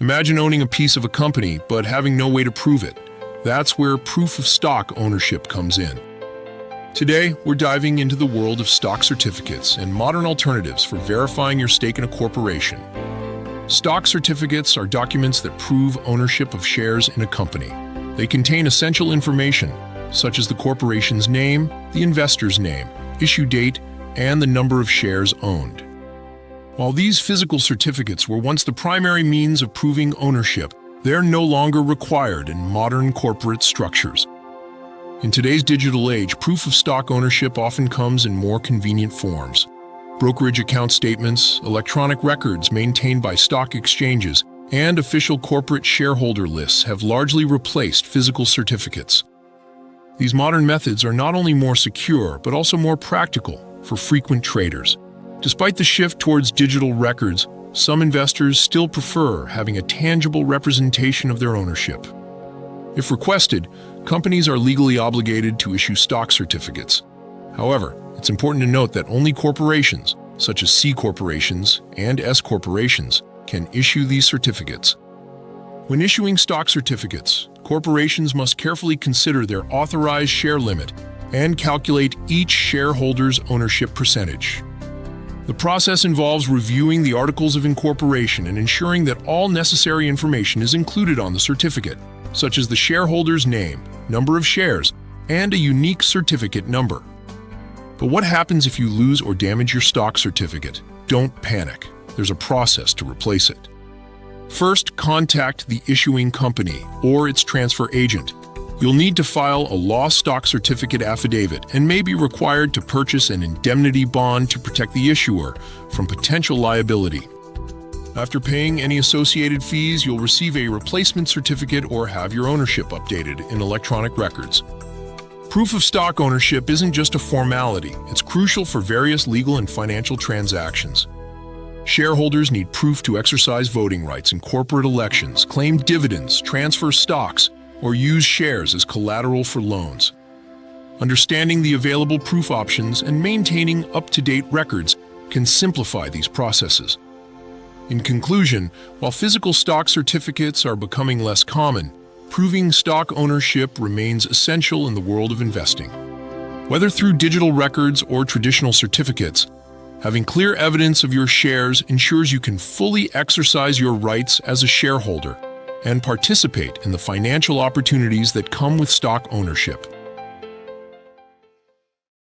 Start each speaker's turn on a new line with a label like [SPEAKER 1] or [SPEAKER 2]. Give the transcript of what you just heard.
[SPEAKER 1] Imagine owning a piece of a company, but having no way to prove it. That's where proof of stock ownership comes in. Today, we're diving into the world of stock certificates and modern alternatives for verifying your stake in a corporation. Stock certificates are documents that prove ownership of shares in a company. They contain essential information, such as the corporation's name, the investor's name, issue date, and the number of shares owned. While these physical certificates were once the primary means of proving ownership, they're no longer required in modern corporate structures. In today's digital age, proof of stock ownership often comes in more convenient forms. Brokerage account statements, electronic records maintained by stock exchanges, and official corporate shareholder lists have largely replaced physical certificates. These modern methods are not only more secure, but also more practical for frequent traders. Despite the shift towards digital records, some investors still prefer having a tangible representation of their ownership. If requested, companies are legally obligated to issue stock certificates. However, it's important to note that only corporations, such as C corporations and S corporations, can issue these certificates. When issuing stock certificates, corporations must carefully consider their authorized share limit and calculate each shareholder's ownership percentage. The process involves reviewing the articles of incorporation and ensuring that all necessary information is included on the certificate, such as the shareholder's name, number of shares, and a unique certificate number. But what happens if you lose or damage your stock certificate? Don't panic. There's a process to replace it. First, contact the issuing company or its transfer agent. You'll need to file a lost stock certificate affidavit and may be required to purchase an indemnity bond to protect the issuer from potential liability. After paying any associated fees, you'll receive a replacement certificate or have your ownership updated in electronic records. Proof of stock ownership isn't just a formality, it's crucial for various legal and financial transactions. Shareholders need proof to exercise voting rights in corporate elections, claim dividends, transfer stocks, or use shares as collateral for loans. Understanding the available proof options and maintaining up-to-date records can simplify these processes. In conclusion, while physical stock certificates are becoming less common, proving stock ownership remains essential in the world of investing. Whether through digital records or traditional certificates, having clear evidence of your shares ensures you can fully exercise your rights as a shareholder and participate in the financial opportunities that come with stock ownership.